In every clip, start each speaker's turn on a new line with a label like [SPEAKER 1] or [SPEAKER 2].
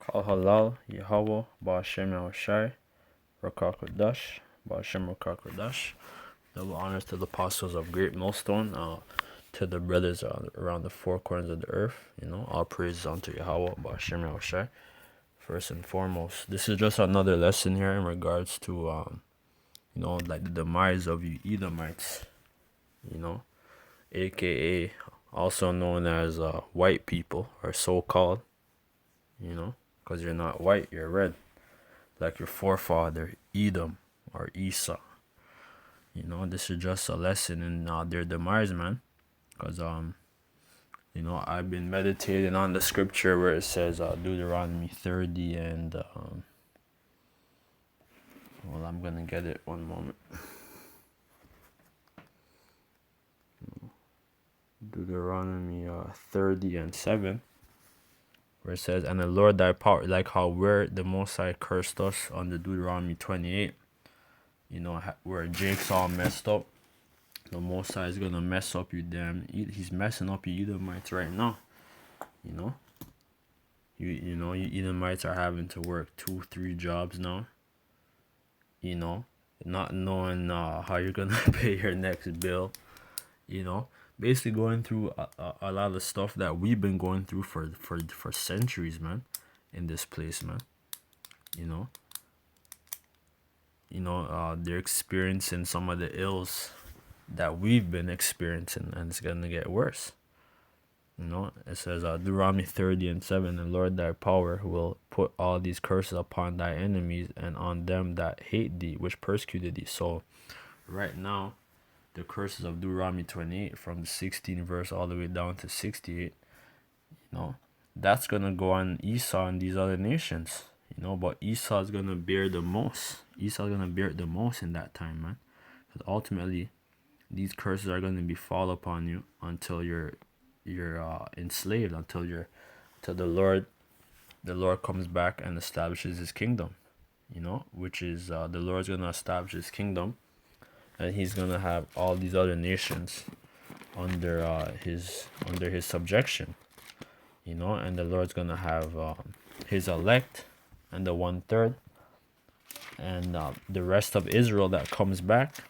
[SPEAKER 1] Kal Halal, Yahweh, Ba'ashem Yahushai, Rakakodash, Ba'ashem Rakakodash. Double honors to the apostles of Great Millstone, to the brothers around the four corners of the earth. All praises unto Yahweh, Ba'ashem Yahushai. First and foremost, this is just another lesson here in regards to, like the demise of you Edomites, aka also known as white people, or so-called, because you're not white, you're red, like your forefather Edom or Esau. This is just a lesson in their demise, man. Because I've been meditating on the scripture where it says Deuteronomy 30 and well, I'm gonna get it one moment. Deuteronomy 30 and 7, where it says, and the Lord thy power, like how where the Most High cursed us on the Deuteronomy 28, where Jake's all messed up. The Most High is gonna mess up you he's messing up you Edomites right now. You Edomites are having to work 2-3 jobs now. Not knowing how you're gonna pay your next bill. Basically going through a lot of stuff that we've been going through for centuries, man, in this place, man. They're experiencing some of the ills that we've been experiencing, and it's gonna get worse. It says Deuteronomy 30 and 7, the Lord thy power will put all these curses upon thy enemies and on them that hate thee, which persecuted thee. So right now, the curses of Deuteronomy 28 from the 16th verse all the way down to 68, that's gonna go on Esau and these other nations. But Esau's gonna bear the most. Esau's gonna bear it the most in that time, man. Because ultimately, these curses are gonna be fall upon you until you're enslaved, until the Lord comes back and establishes his kingdom. Which is the Lord's gonna establish his kingdom, and he's gonna have all these other nations under his subjection. And the Lord's gonna have his elect and the 1/3 and the rest of Israel that comes back,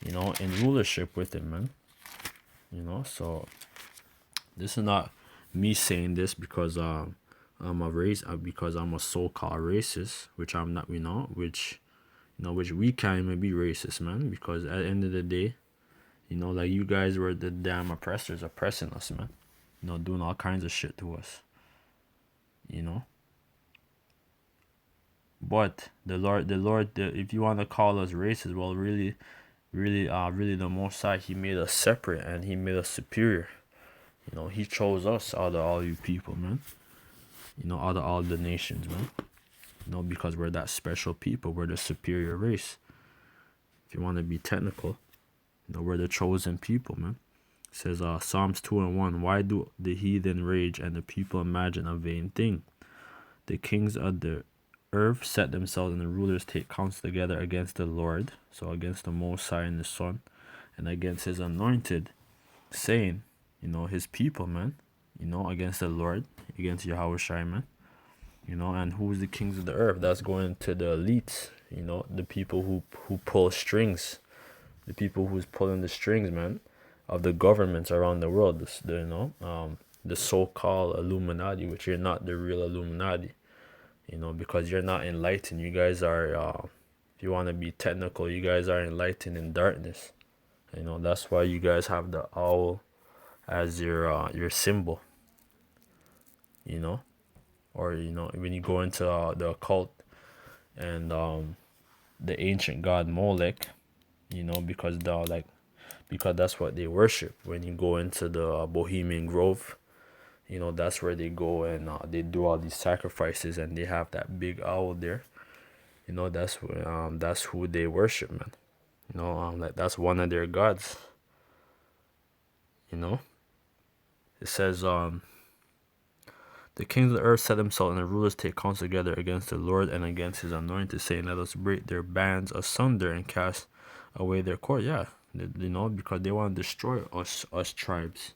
[SPEAKER 1] in rulership with him, man. So this is not me saying this because I'm a race, because I'm a so-called racist, which I'm not, which we can't even be racist, man, because at the end of the day, like you guys were the damn oppressors oppressing us, man, doing all kinds of shit to us, but the Lord, if you want to call us racist, well, really, the Most High, he made us separate and he made us superior. He chose us out of all you people, man. Out of all the nations, man. Because we're that special people. We're the superior race. If you want to be technical, we're the chosen people, man. It says Psalms 2 and 1. Why do the heathen rage and the people imagine a vain thing? The kings of the earth set themselves and the rulers take counsel together against the Lord, so against the Most High and the Son, and against his anointed, saying, his people, man, against the Lord, against Yahushua, man, and who's the kings of the earth? That's going to the elites, the people who pull strings, the people who's pulling the strings, man, of the governments around the world, the so-called Illuminati, which you're not the real Illuminati, because you're not enlightened. You guys are, if you want to be technical, you guys are enlightened in darkness. That's why you guys have the owl as your symbol, or when you go into the occult and the ancient god Molech, because that's what they worship. When you go into the Bohemian Grove, that's where they go and they do all these sacrifices, and they have that big owl there. That's who they worship, man. Like that's one of their gods. It says the kings of the earth set themselves and the rulers take counsel together against the Lord and against his anointed, saying, let us break their bands asunder and cast away their cord. Yeah, because they want to destroy us tribes,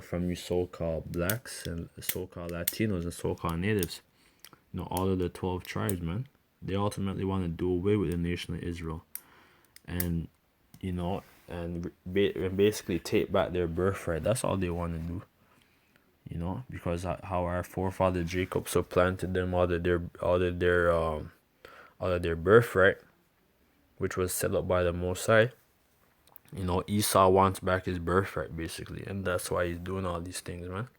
[SPEAKER 1] from you so-called blacks and so-called Latinos and so-called natives. all of the 12 tribes, man. They ultimately want to do away with the nation of Israel, and you know, and basically take back their birthright. That's all they want to do. Because how our forefather Jacob supplanted them out of their birthright, which was set up by the Most High. Esau wants back his birthright, basically, and that's why he's doing all these things, man.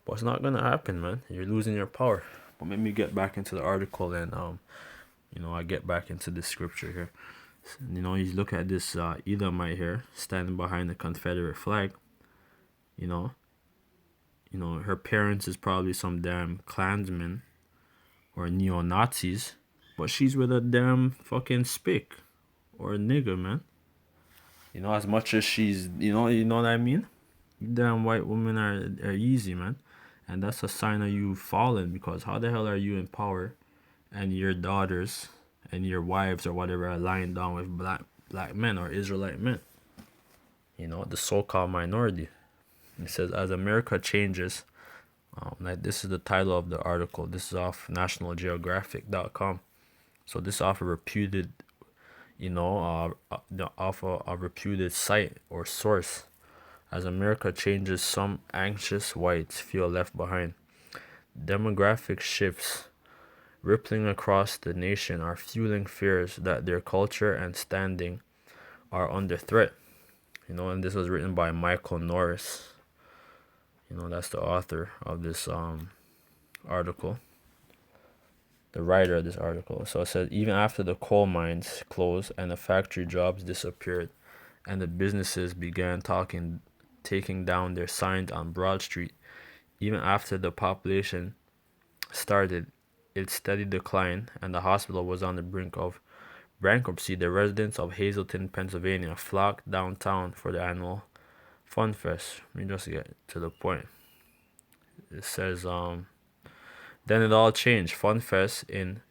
[SPEAKER 1] But it's not gonna happen, man. You're losing your power. But let me get back into the article, and I get back into the scripture here. You look at this Edomite here standing behind the Confederate flag. Her parents is probably some damn Klansmen or neo-Nazis, but she's with a damn fucking spick or a nigga, man. As much as she's, you know what I mean? Damn white women are easy, man. And that's a sign of you falling, because how the hell are you in power and your daughters and your wives or whatever are lying down with black men or Israelite men? The so-called minority. It says, as America changes, like this is the title of the article. This is off nationalgeographic.com. So this off a reputed, off a reputed site or source. As America changes, some anxious whites feel left behind. Demographic shifts rippling across the nation are fueling fears that their culture and standing are under threat. And this was written by Michael Norris. That's the author of this article, the writer of this article. So it says, even after the coal mines closed and the factory jobs disappeared and the businesses began taking down their signs on Broad Street, even after the population started its steady decline and the hospital was on the brink of bankruptcy, the residents of Hazleton, Pennsylvania flocked downtown for the annual Fun Fest. Let me just get to the point. It says, then it all changed. Fun Fest, in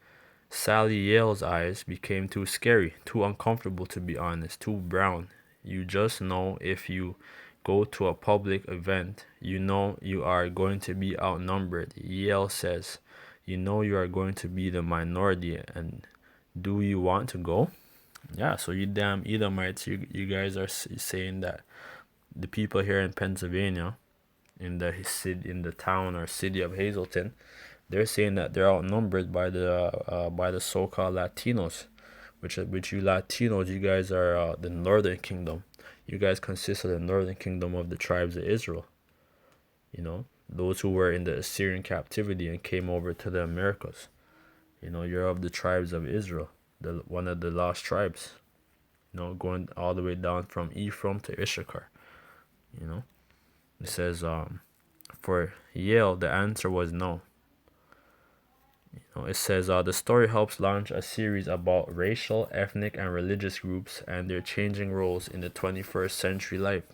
[SPEAKER 1] Sally Yale's eyes, became too scary, too uncomfortable, to be honest, too brown. You just know if you go to a public event, you know you are going to be outnumbered. Yale says, you know you are going to be the minority, and do you want to go? Yeah, so you damn Edomites, you guys are saying that the people here in Pennsylvania, in the town or city of Hazleton, they're saying that they're outnumbered by the so-called Latinos, which you Latinos, you guys are the Northern Kingdom. You guys consist of the Northern Kingdom of the tribes of Israel. Those who were in the Assyrian captivity and came over to the Americas. You're of the tribes of Israel, one of the lost tribes. Going all the way down from Ephraim to Issachar. It says, for Yale, the answer was no. It says, the story helps launch a series about racial, ethnic, and religious groups and their changing roles in the 21st century life.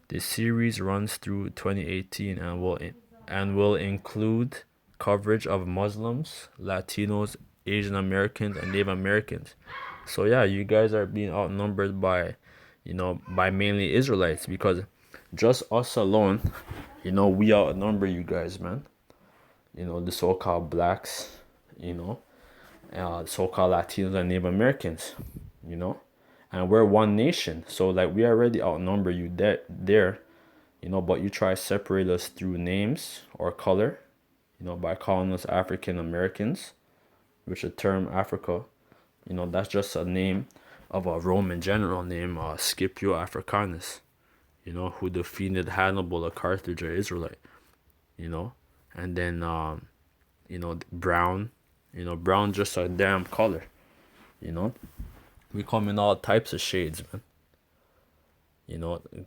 [SPEAKER 1] The series runs through 2018 and will include coverage of Muslims, Latinos, Asian Americans, and Native Americans. So yeah, you guys are being outnumbered by mainly Israelites, because just us alone, we outnumber you guys, man. The so-called blacks, so-called Latinos and Native Americans, and we're one nation. So like we already outnumber you there, but you try to separate us through names or color, by calling us African Americans, which the term Africa, that's just a name of a Roman general named Scipio Africanus, who defeated Hannibal, a Carthage Israelite, and then brown, brown just a damn color, we come in all types of shades, man.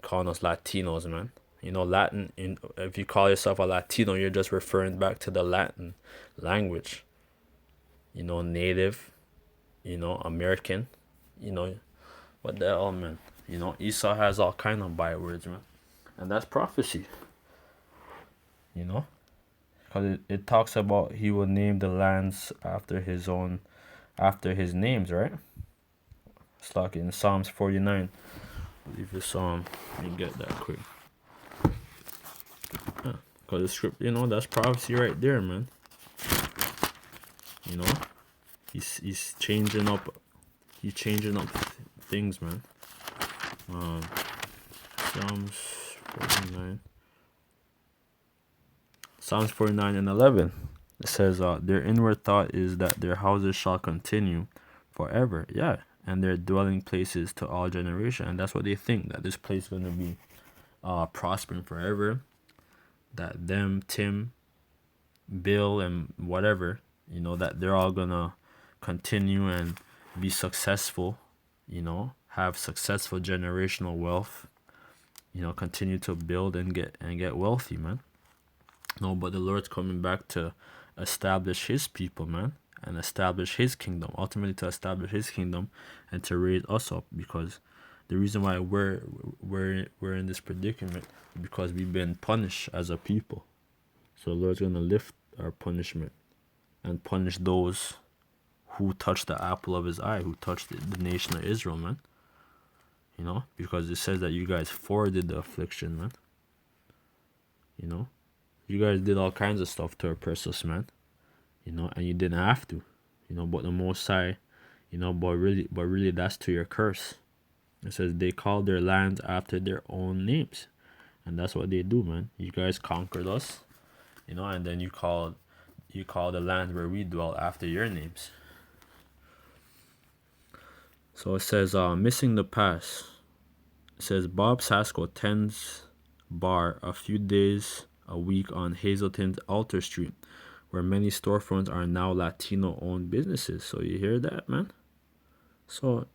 [SPEAKER 1] Calling us Latinos, man. Latin, if you call yourself a Latino, you're just referring back to the Latin language. Native, American, what the hell, man. Esau has all kind of bywords, man. And that's prophecy. Because it talks about he will name the lands after his names, right? It's like in Psalms 49. I believe it's let me get that quick. Because the script, that's prophecy right there, man. You know, he's changing up. He's changing up things, man. Um, Psalms 49. Psalms 49 and 11. It says, their inward thought is that their houses shall continue forever. Yeah. And their dwelling places to all generation. And that's what they think, that this place is going to be prospering forever. That them, Tim, Bill, and whatever, that they're all going to continue and be successful, have successful generational wealth, continue to build and get wealthy, man. No, but the Lord's coming back to establish his people, man, and establish his kingdom. Ultimately to establish his kingdom and to raise us up, because the reason why we're in this predicament is because we've been punished as a people. So the Lord's gonna lift our punishment and punish those who touched the apple of his eye, who touched the nation of Israel, man. Because it says that you guys forwarded the affliction, man. You guys did all kinds of stuff to oppress us, man. And you didn't have to. But the Most High, but really that's to your curse. It says they call their lands after their own names. And that's what they do, man. You guys conquered us, and then you call the land where we dwell after your names. So it says, missing the pass. It says Bob Sasko tends bar a few days a week on Hazelton's Alter Street, where many storefronts are now Latino-owned businesses. So you hear that, man? So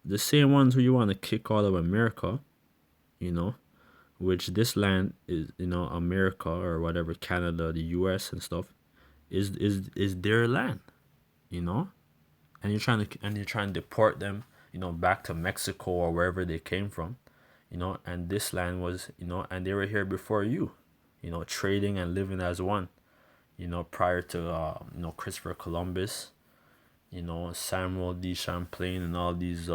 [SPEAKER 1] the same ones who you want to kick out of America, which this land is, America or whatever, Canada, the US and stuff, is their land, and you're trying to deport them, back to Mexico or wherever they came from, and this land was, and they were here before you, trading and living as one, prior to Christopher Columbus, Samuel D. Champlain and all these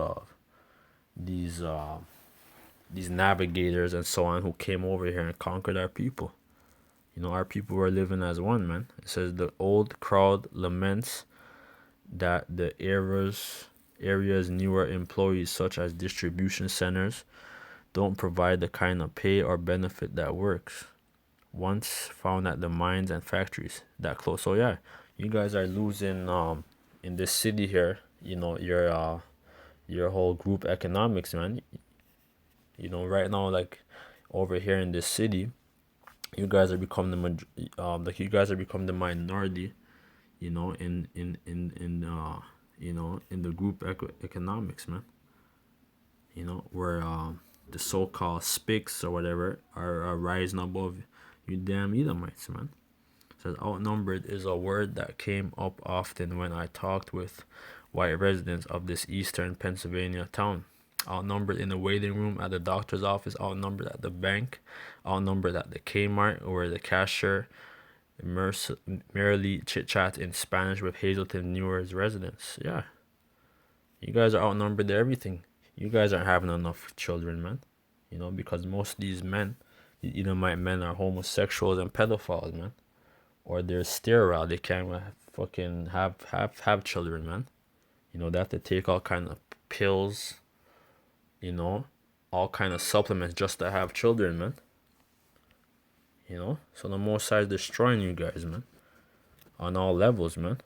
[SPEAKER 1] navigators and so on who came over here and conquered our people. Our people were living as one, man. It says the old crowd laments that the area's newer employees, such as distribution centers, don't provide the kind of pay or benefit that works once found at the mines and factories that close. So yeah, you guys are losing in this city here, your whole group economics, man. Right now, like over here in this city, you guys are becoming you guys are becoming the minority, in the group economics, man. Where the so-called spics or whatever are rising above you damn Edomites, man. It says outnumbered is a word that came up often when I talked with white residents of this eastern Pennsylvania town. Outnumbered in the waiting room at the doctor's office, outnumbered at the bank, outnumbered at the Kmart where the cashier merely chit-chat in Spanish with Hazelton Newer's residents. Yeah. You guys are outnumbered at everything. You guys aren't having enough children, man. Because most of these men, Edomite men, are homosexuals and pedophiles, man. Or they're sterile. They can't fucking have children, man. They have to take all kind of pills, all kind of supplements just to have children, man. So the Most High is destroying you guys, man, on all levels, man.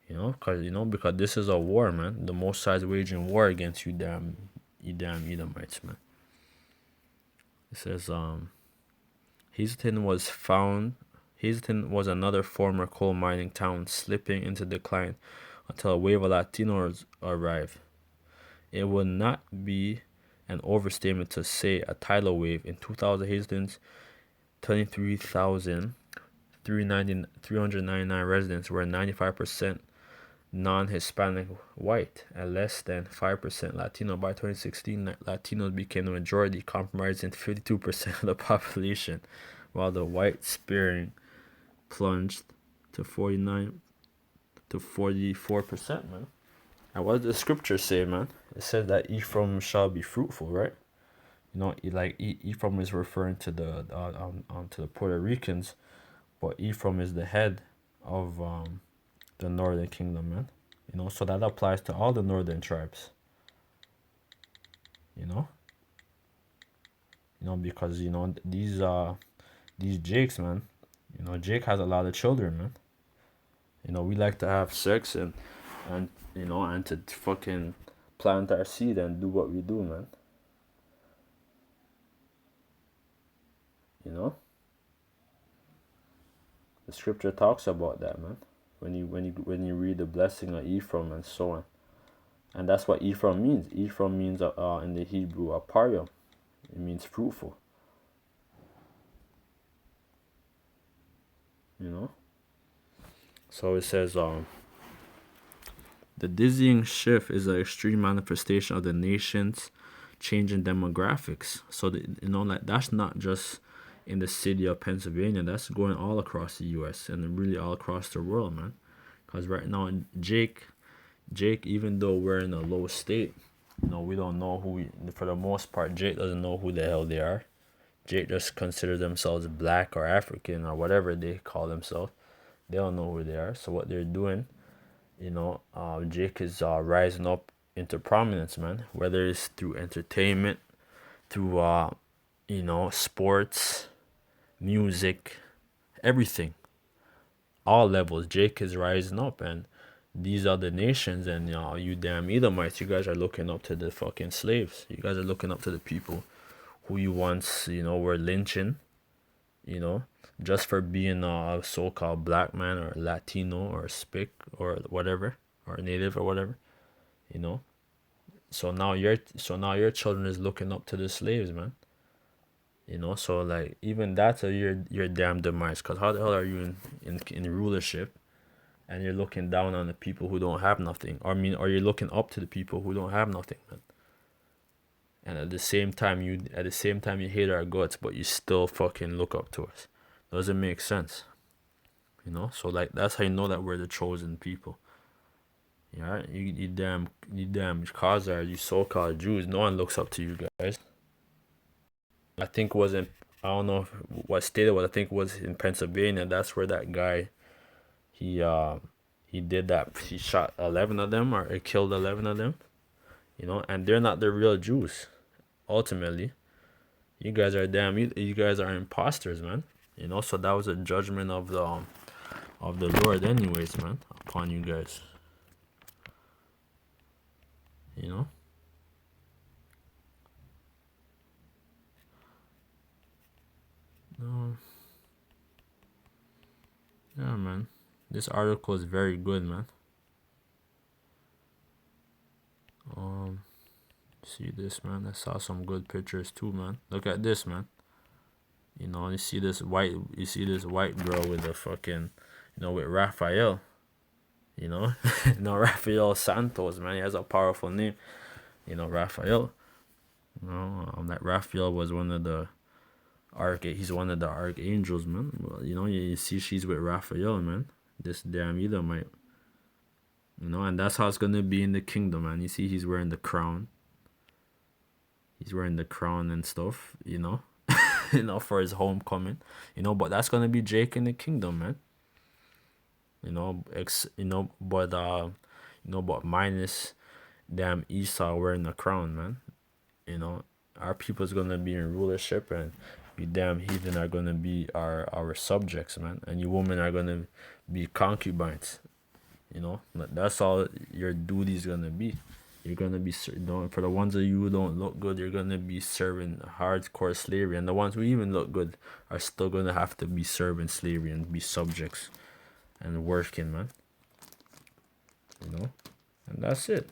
[SPEAKER 1] Because this is a war, man. The Most High is waging war against you damn Edomites, man. It says, Hazelton was another former coal mining town slipping into decline until a wave of Latinos arrived. It would not be an overstatement to say a tidal wave. In 2000, Hazelton's 23,399 residents were 95% non-Hispanic white and less than 5% Latino. By 2016, Latinos became the majority, comprising 52% of the population, while the white sparing plunged to 44%, man. And what does the scripture say, man? It says that Ephraim shall be fruitful, right? Like Ephraim is referring to the to the Puerto Ricans, but Ephraim is the head of the northern kingdom, man. So that applies to all the northern tribes. You know, because these Jakes, man. Jake has a lot of children, man. We like to have sex and and to fucking plant our seed and do what we do, man. You know, the scripture talks about that, man. When you read the blessing of Ephraim and so on, and that's what Ephraim means. Ephraim means in the Hebrew aparium. It means fruitful. You know. So it says the dizzying shift is an extreme manifestation of the nation's changing demographics. So like that's not just in the city of Pennsylvania. That's going all across the U.S. and really all across the world, man. Because right now, Jake, even though we're in a low state, we don't know for the most part, Jake doesn't know who the hell they are. Jake just considers themselves black or African or whatever they call themselves. They don't know who they are. So what they're doing, Jake is rising up into prominence, man. Whether it's through entertainment, through sports, music, everything, all levels. Jake is rising up, and these other nations and you damn Edomites, you guys are looking up to the fucking slaves. You guys are looking up to the people who you once were lynching, just for being a so-called black man or Latino or Spic or whatever or native or whatever, you know. So now your children is looking up to the slaves, man. So like even that's your damn demise. Cause how the hell are you in rulership, and you're looking down on the people who don't have nothing? Or you're looking up to the people who don't have nothing, man. And at the same time you hate our guts, but you still fucking look up to us. Doesn't make sense. So like that's how you know that we're the chosen people. Yeah, you damn Khazar, you so-called Jews. No one looks up to you guys. I think it was in I don't know what state it was. I think it was in Pennsylvania. That's where that guy he uh he did that. He shot 11 of them, or he killed 11 of them. And they're not the real Jews. Ultimately, you guys are imposters, man. So that was a judgment of the Lord, anyways, man, upon you guys. You know. No, yeah, man. This article is very good, man. Um, see this, man. I saw some good pictures too, man. Look at this, man. You see this white girl with the fucking, with Raphael. No, Raphael Santos, man. He has a powerful name. Raphael. That Raphael was one of the he's one of the archangels, man. Well, you see she's with Raphael, man. This damn Edomite. And that's how it's gonna be in the kingdom, man. You see he's wearing the crown. He's wearing the crown and stuff, for his homecoming. But that's gonna be Jake in the kingdom, man. But minus damn Esau wearing the crown, man. Our people's gonna be in rulership, and you damn heathen are gonna be our subjects, man. And you women are gonna be concubines. That's all your duty's gonna be. You're gonna be, for the ones of you who don't look good, you're gonna be serving hardcore slavery, and the ones who even look good are still gonna have to be serving slavery and be subjects and working, man. And that's it.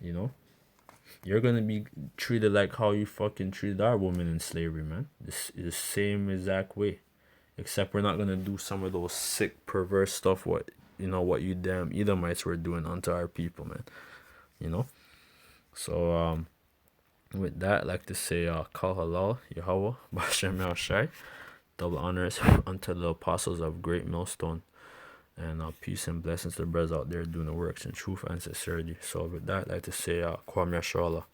[SPEAKER 1] You're gonna be treated like how you fucking treated our women in slavery, man. This is the same exact way, except we're not gonna do some of those sick, perverse stuff. What you damn Edomites were doing unto our people, man. So with that, I'd like to say Kal Halal Yahweh Bashem Shai. Double honors unto the apostles of Great Millstone, and peace and blessings to the brothers out there doing the works in truth and sincerity. So with that, I'd like to say Kwam Yasharallah.